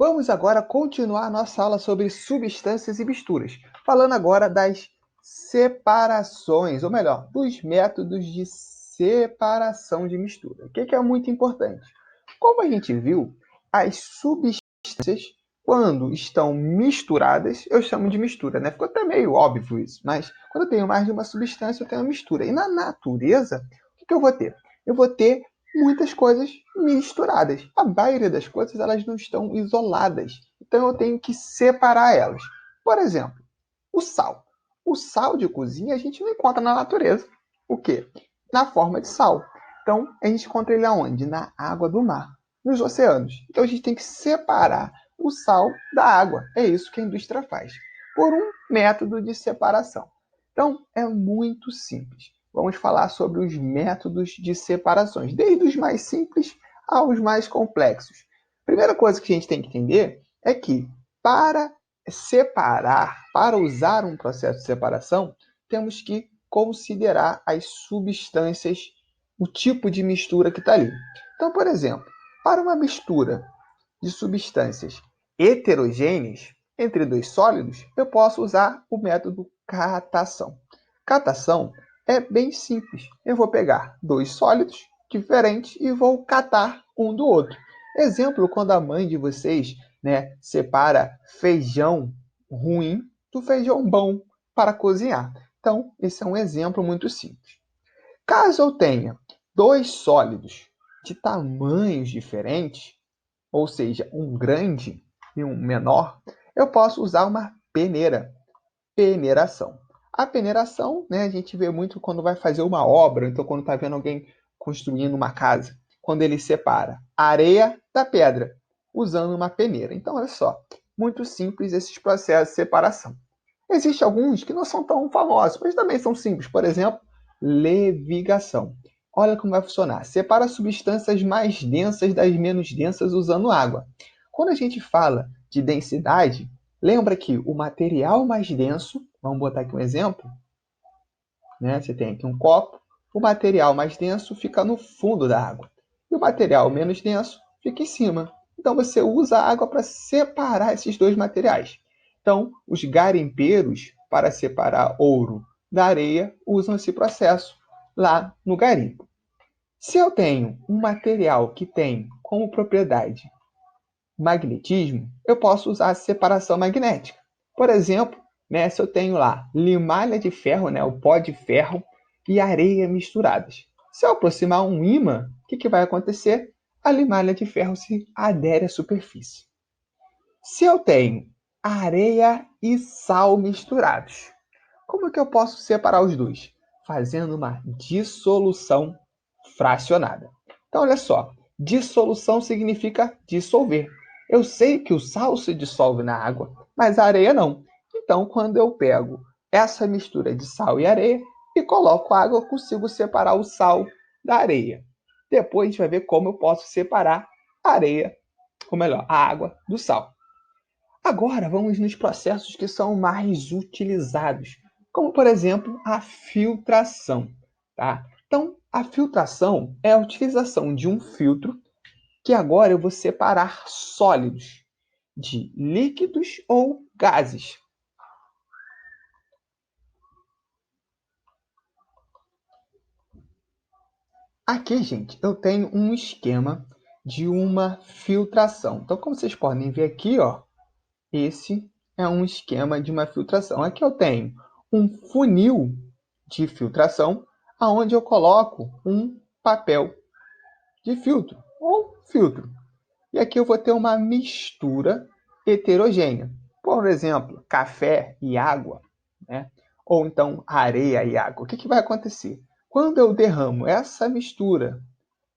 Vamos agora continuar nossa aula sobre substâncias e misturas, falando agora das separações, ou melhor, dos métodos de separação de mistura. O que é muito importante? Como a gente viu, as substâncias, quando estão misturadas, eu chamo de mistura, né? Ficou até meio óbvio isso, mas quando eu tenho mais de uma substância, eu tenho uma mistura. E na natureza, o que eu vou ter? Eu vou ter muitas coisas misturadas. A maioria das coisas elas não estão isoladas. Então eu tenho que separar elas. Por exemplo, o sal. O sal de cozinha a gente não encontra na natureza. O quê? Na forma de sal. Então a gente encontra ele aonde? Na água do mar, nos oceanos. Então a gente tem que separar o sal da água. É isso que a indústria faz, por um método de separação. Então é muito simples. Vamos falar sobre os métodos de separações, desde os mais simples aos mais complexos. Primeira coisa que a gente tem que entender é que para separar, para usar um processo de separação, temos que considerar as substâncias, o tipo de mistura que está ali. Então, por exemplo, para uma mistura de substâncias heterogêneas entre dois sólidos, eu posso usar o método catação. Catação é bem simples. Eu vou pegar dois sólidos diferentes e vou catar um do outro. Exemplo, quando a mãe de vocês, separa feijão ruim do feijão bom para cozinhar. Então, esse é um exemplo muito simples. Caso eu tenha dois sólidos de tamanhos diferentes, ou seja, um grande e um menor, eu posso usar uma peneira, peneiração. A peneiração, a gente vê muito quando vai fazer uma obra, então quando está vendo alguém construindo uma casa, quando ele separa a areia da pedra, usando uma peneira. Então, olha só, muito simples esses processos de separação. Existem alguns que não são tão famosos, mas também são simples. Por exemplo, levigação. Olha como vai funcionar. Separa substâncias mais densas das menos densas usando água. Quando a gente fala de densidade, lembra que o material mais denso, vamos botar aqui um exemplo, Você tem aqui um copo, o material mais denso fica no fundo da água e o material menos denso fica em cima. Então você usa a água para separar esses dois materiais. Então, os garimpeiros, para separar ouro da areia, usam esse processo lá no garimpo. Se eu tenho um material que tem como propriedade magnetismo, eu posso usar a separação magnética. Por exemplo, se eu tenho lá limalha de ferro, o pó de ferro e areia misturadas. Se eu aproximar um ímã, o que vai acontecer? A limalha de ferro se adere à superfície. Se eu tenho areia e sal misturados, como que eu posso separar os dois? Fazendo uma dissolução fracionada. Então, olha só, dissolução significa dissolver. Eu sei que o sal se dissolve na água, mas a areia não. Então, quando eu pego essa mistura de sal e areia e coloco água, eu consigo separar o sal da areia. Depois a gente vai ver como eu posso separar a areia, ou melhor, a água do sal. Agora vamos nos processos que são mais utilizados, como por exemplo a filtração. Tá? Então, a filtração é a utilização de um filtro que agora eu vou separar sólidos de líquidos ou gases. Aqui, gente, eu tenho um esquema de uma filtração. Então, como vocês podem ver aqui, esse é um esquema de uma filtração. Aqui eu tenho um funil de filtração, aonde eu coloco um papel de filtro, ou filtro. E aqui eu vou ter uma mistura heterogênea. Por exemplo, café e água, ou então areia e água. O que vai acontecer? Quando eu derramo essa mistura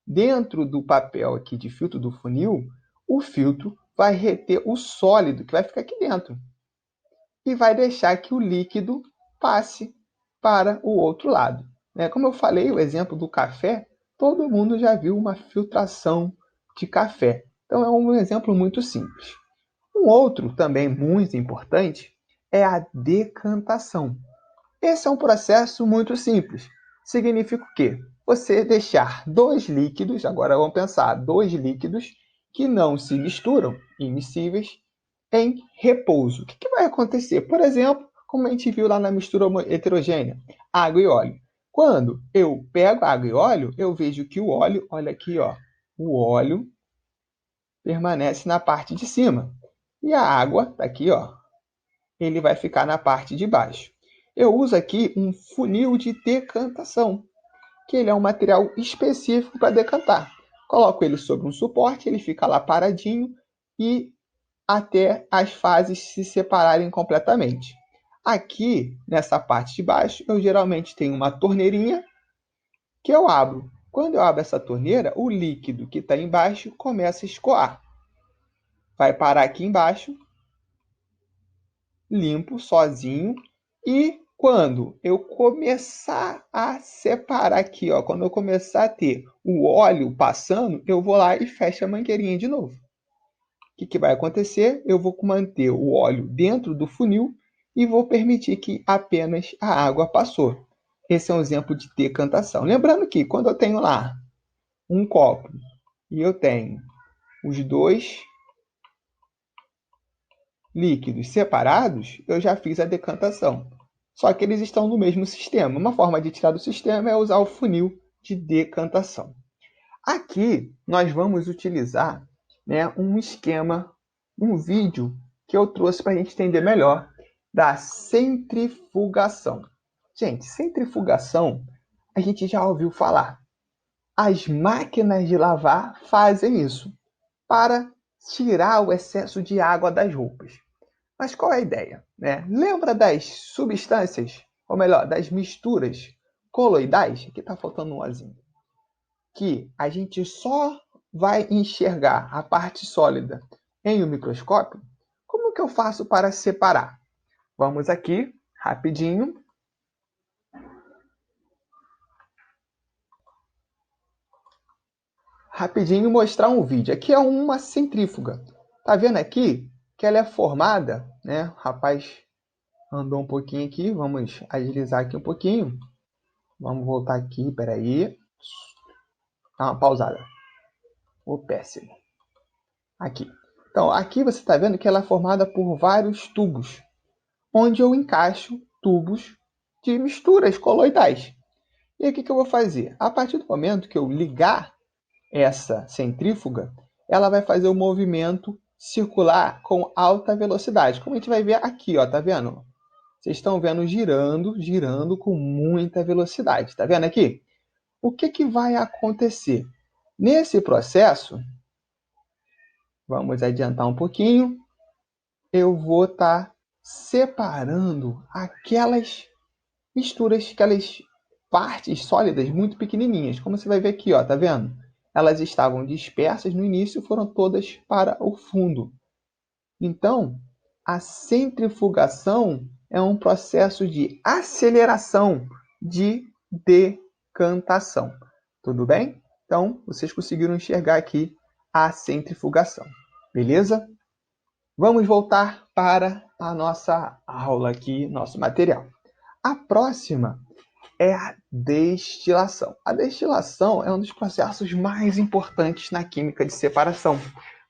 dentro do papel aqui de filtro do funil, o filtro vai reter o sólido que vai ficar aqui dentro e vai deixar que o líquido passe para o outro lado. Como eu falei, o exemplo do café, todo mundo já viu uma filtração de café. Então é um exemplo muito simples. Um outro também muito importante é a decantação. Esse é um processo muito simples. Significa o quê? Você deixar dois líquidos, agora vamos pensar, dois líquidos que não se misturam, immiscíveis, em repouso. O que vai acontecer? Por exemplo, como a gente viu lá na mistura heterogênea, água e óleo. Quando eu pego água e óleo, eu vejo que o óleo, olha aqui, ó, o óleo permanece na parte de cima. E a água, tá aqui, ó, ele vai ficar na parte de baixo. Eu uso aqui um funil de decantação, que ele é um material específico para decantar. Coloco ele sobre um suporte, ele fica lá paradinho e até as fases se separarem completamente. Aqui, nessa parte de baixo, eu geralmente tenho uma torneirinha que eu abro. Quando eu abro essa torneira, o líquido que está embaixo começa a escoar. Vai parar aqui embaixo, limpo, sozinho, e quando eu começar a separar aqui, ó, quando eu começar a ter o óleo passando, eu vou lá e fecho a mangueirinha de novo. O que vai acontecer? Eu vou manter o óleo dentro do funil e vou permitir que apenas a água passou. Esse é um exemplo de decantação. Lembrando que quando eu tenho lá um copo e eu tenho os dois líquidos separados, eu já fiz a decantação. Só que eles estão no mesmo sistema. Uma forma de tirar do sistema é usar o funil de decantação. Aqui nós vamos utilizar, né, um esquema, um vídeo que eu trouxe para a gente entender melhor da centrifugação. Gente, centrifugação a gente já ouviu falar. As máquinas de lavar fazem isso para tirar o excesso de água das roupas. Mas qual é a ideia, né? Lembra das substâncias, ou melhor, das misturas coloidais? Aqui está faltando um ozinho. Que a gente só vai enxergar a parte sólida em um microscópio. Como que eu faço para separar? Vamos aqui, rapidinho. Rapidinho mostrar um vídeo. Aqui é uma centrífuga. Tá vendo aqui que ela é formada, né? O rapaz andou um pouquinho aqui. Vamos agilizar aqui um pouquinho. Vamos voltar aqui, peraí. Dá uma pausada. O péssimo. Aqui. Então, aqui você está vendo que ela é formada por vários tubos, onde eu encaixo tubos de misturas coloidais. E aí, o que eu vou fazer? A partir do momento que eu ligar essa centrífuga, ela vai fazer o movimento circular com alta velocidade. Como a gente vai ver aqui, ó, tá vendo? Vocês estão vendo girando com muita velocidade. Tá vendo aqui? O que vai acontecer? Nesse processo, vamos adiantar um pouquinho, eu vou estar separando aquelas misturas, aquelas partes sólidas muito pequenininhas. Como você vai ver aqui, ó, tá vendo? Elas estavam dispersas no início e foram todas para o fundo. Então, a centrifugação é um processo de aceleração de decantação. Tudo bem? Então, vocês conseguiram enxergar aqui a centrifugação. Beleza? Vamos voltar para a nossa aula aqui, nosso material. A próxima é a destilação. A destilação é um dos processos mais importantes na química de separação.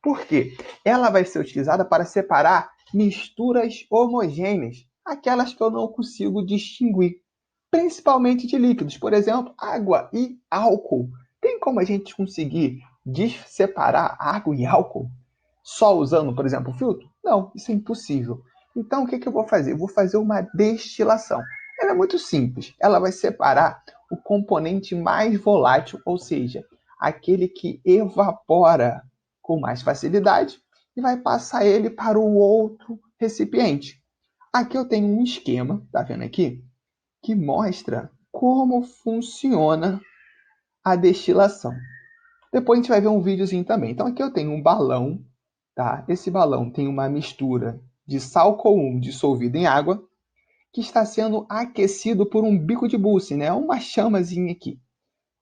Por quê? Ela vai ser utilizada para separar misturas homogêneas, aquelas que eu não consigo distinguir, principalmente de líquidos, por exemplo, água e álcool. Tem como a gente conseguir separar água e álcool só usando, por exemplo, o filtro? Não, isso é impossível. Então, o que eu vou fazer? Eu vou fazer uma destilação. Ela é muito simples. Ela vai separar o componente mais volátil, ou seja, aquele que evapora com mais facilidade, e vai passar ele para o outro recipiente. Aqui eu tenho um esquema, tá vendo aqui? Que mostra como funciona a destilação. Depois a gente vai ver um videozinho também. Então aqui eu tenho um balão, tá? Esse balão tem uma mistura de sal comum dissolvido em água, que está sendo aquecido por um bico de Bunsen, né? Uma chamazinha aqui.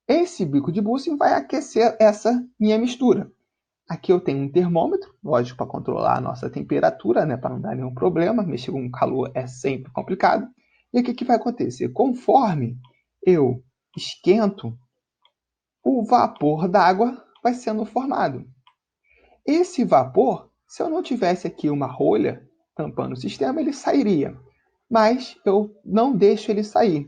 Esse bico de Bunsen vai aquecer essa minha mistura. Aqui eu tenho um termômetro, lógico, para controlar a nossa temperatura, né? Para não dar nenhum problema. Mexer com calor é sempre complicado. E o que vai acontecer? Conforme eu esquento, o vapor d'água vai sendo formado. Esse vapor, se eu não tivesse aqui uma rolha tampando o sistema, ele sairia. Mas eu não deixo ele sair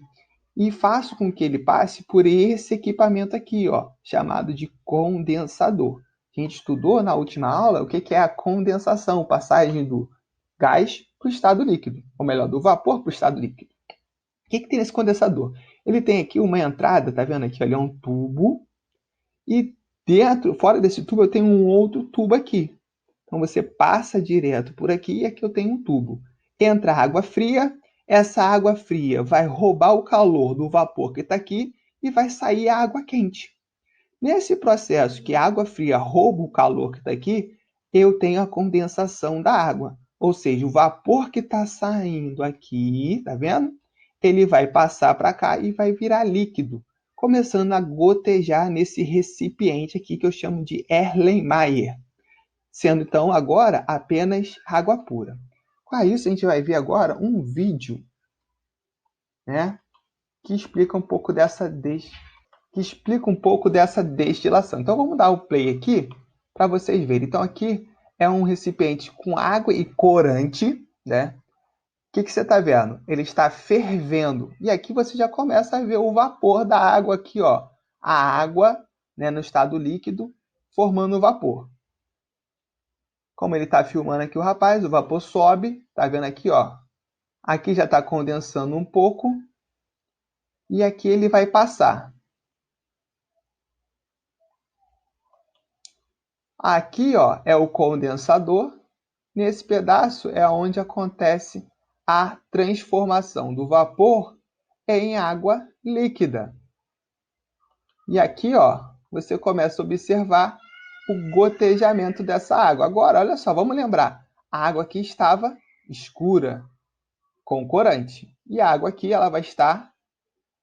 e faço com que ele passe por esse equipamento aqui, ó, chamado de condensador. A gente estudou na última aula o que é a condensação, passagem do gás para o estado líquido, ou melhor, do vapor para o estado líquido. O que tem nesse condensador? Ele tem aqui uma entrada, tá vendo aqui? Ali é um tubo, e dentro, fora desse tubo, eu tenho um outro tubo aqui. Então você passa direto por aqui e aqui eu tenho um tubo. Entra água fria, essa água fria vai roubar o calor do vapor que está aqui e vai sair a água quente. Nesse processo que a água fria rouba o calor que está aqui, eu tenho a condensação da água. Ou seja, o vapor que está saindo aqui, tá vendo? Ele vai passar para cá e vai virar líquido, começando a gotejar nesse recipiente aqui que eu chamo de Erlenmeyer, sendo então agora apenas água pura. Com isso, a gente vai ver agora um vídeo, né, que explica um pouco dessa destilação. Então vamos dar o play aqui para vocês verem. Então aqui é um recipiente com água e corante, né? O que você está vendo? Ele está fervendo. E aqui você já começa a ver o vapor da água aqui, ó. A água, né, no estado líquido, formando o vapor. Como ele está filmando aqui o rapaz, o vapor sobe. Tá vendo aqui, ó? Aqui já está condensando um pouco. E aqui ele vai passar. Aqui, ó, é o condensador. Nesse pedaço é onde acontece a transformação do vapor em água líquida. E aqui, ó, você começa a observar o gotejamento dessa água. Agora, olha só, vamos lembrar. A água aqui estava escura, com corante. E a água aqui ela vai estar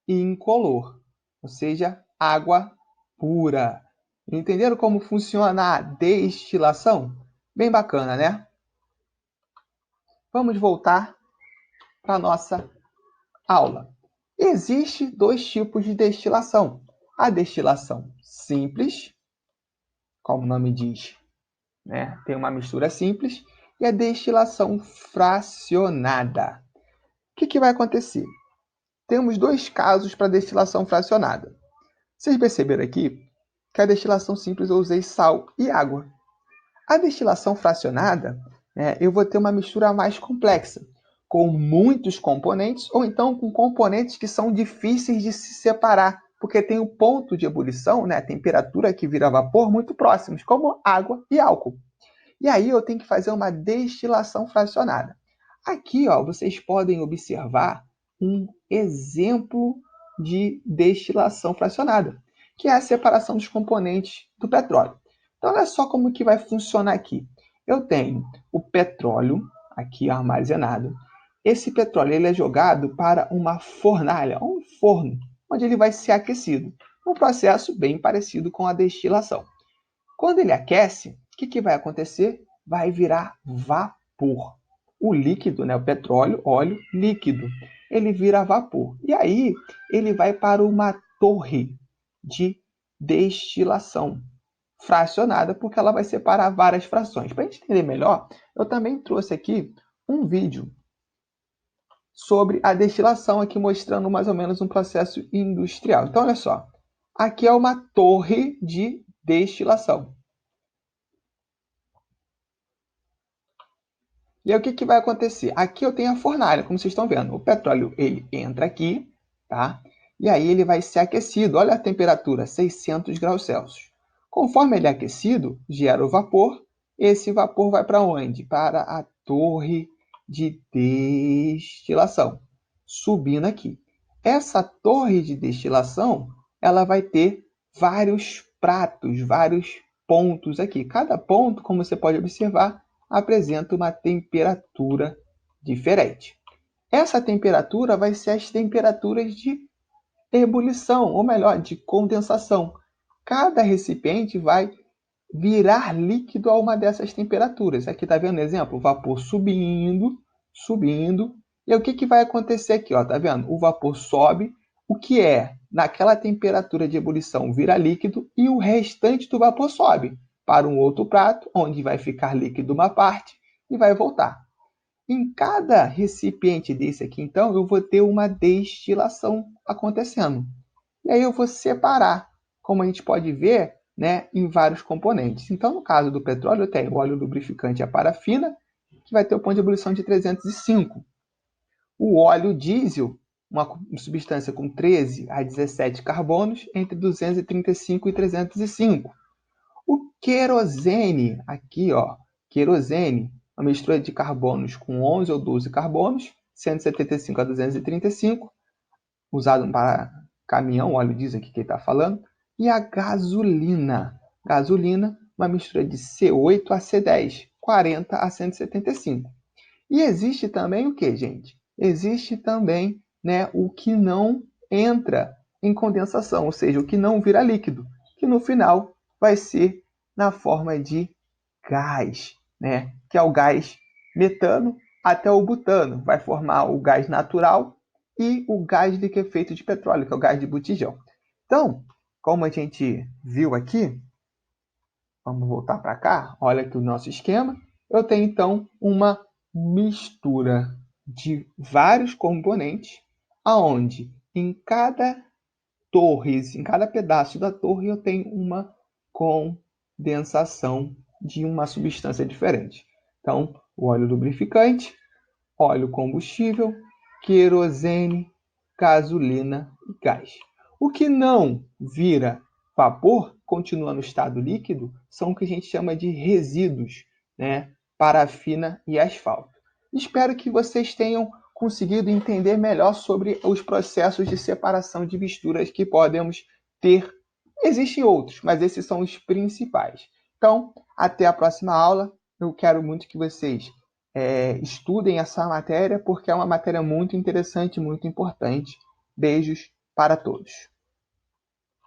incolor, ou seja, água pura. Entenderam como funciona a destilação? Bem bacana, né? Vamos voltar para a nossa aula. Existem dois tipos de destilação. A destilação simples, como o nome diz, né? Tem uma mistura simples, e a destilação fracionada. O que vai acontecer? Temos dois casos para destilação fracionada. Vocês perceberam aqui que a destilação simples eu usei sal e água. A destilação fracionada, né, eu vou ter uma mistura mais complexa, com muitos componentes, ou então com componentes que são difíceis de se separar, porque tem o ponto de ebulição, né, a temperatura que vira vapor, muito próximos, como água e álcool. E aí eu tenho que fazer uma destilação fracionada. Aqui, ó, vocês podem observar um exemplo de destilação fracionada, que é a separação dos componentes do petróleo. Então, olha só como que vai funcionar aqui. Eu tenho o petróleo aqui armazenado. Esse petróleo ele é jogado para uma fornalha, um forno, onde ele vai ser aquecido. Um processo bem parecido com a destilação. Quando ele aquece, o que vai acontecer? Vai virar vapor. O líquido, né, o petróleo, óleo líquido, ele vira vapor. E aí ele vai para uma torre de destilação fracionada, porque ela vai separar várias frações. Para a gente entender melhor, eu também trouxe aqui um vídeo sobre a destilação, aqui mostrando mais ou menos um processo industrial. Então, olha só. Aqui é uma torre de destilação. E aí o que vai acontecer? Aqui eu tenho a fornalha, como vocês estão vendo. O petróleo ele entra aqui, tá? E aí ele vai ser aquecido. Olha a temperatura, 600 graus Celsius. Conforme ele é aquecido, gera o vapor. Esse vapor vai para onde? Para a torre de destilação, subindo aqui. Essa torre de destilação, ela vai ter vários pratos, vários pontos aqui. Cada ponto, como você pode observar, apresenta uma temperatura diferente. Essa temperatura vai ser as temperaturas de ebulição, ou melhor, de condensação. Cada recipiente vai virar líquido a uma dessas temperaturas. Aqui está vendo o exemplo? O vapor subindo, subindo. E aí, o que vai acontecer aqui? Está vendo? O vapor sobe, o que é naquela temperatura de ebulição vira líquido e o restante do vapor sobe. para um outro prato, onde vai ficar líquido uma parte e vai voltar. Em cada recipiente desse aqui, então, eu vou ter uma destilação acontecendo. E aí eu vou separar, como a gente pode ver, né, em vários componentes. Então, no caso do petróleo, eu tenho o óleo lubrificante e a parafina, que vai ter o ponto de ebulição de 305. O óleo diesel, uma substância com 13 a 17 carbonos, entre 235 e 305. O querosene, aqui, ó, querosene, uma mistura de carbonos com 11 ou 12 carbonos, 175 a 235, usado para caminhão, óleo diesel aqui que ele está falando, e a gasolina. Gasolina, uma mistura de C8 a C10, 40 a 175. E existe também o que, gente? Existe também, né, o que não entra em condensação, ou seja, o que não vira líquido, que no final vai ser na forma de gás, né? Que é o gás metano até o butano. Vai formar o gás natural e o gás liquefeito de petróleo, que é o gás de botijão. Então, como a gente viu aqui, vamos voltar para cá, olha aqui o nosso esquema. Eu tenho, então, uma mistura de vários componentes, aonde em cada em cada pedaço da torre eu tenho uma condensação de uma substância diferente. Então, o óleo lubrificante, óleo combustível, querosene, gasolina e gás. O que não vira vapor, continua no estado líquido, são o que a gente chama de resíduos, né? Parafina e asfalto. Espero que vocês tenham conseguido entender melhor sobre os processos de separação de misturas que podemos ter. Existem outros, mas esses são os principais. Então, até a próxima aula. Eu quero muito que vocês estudem essa matéria, porque é uma matéria muito interessante, muito importante. Beijos para todos.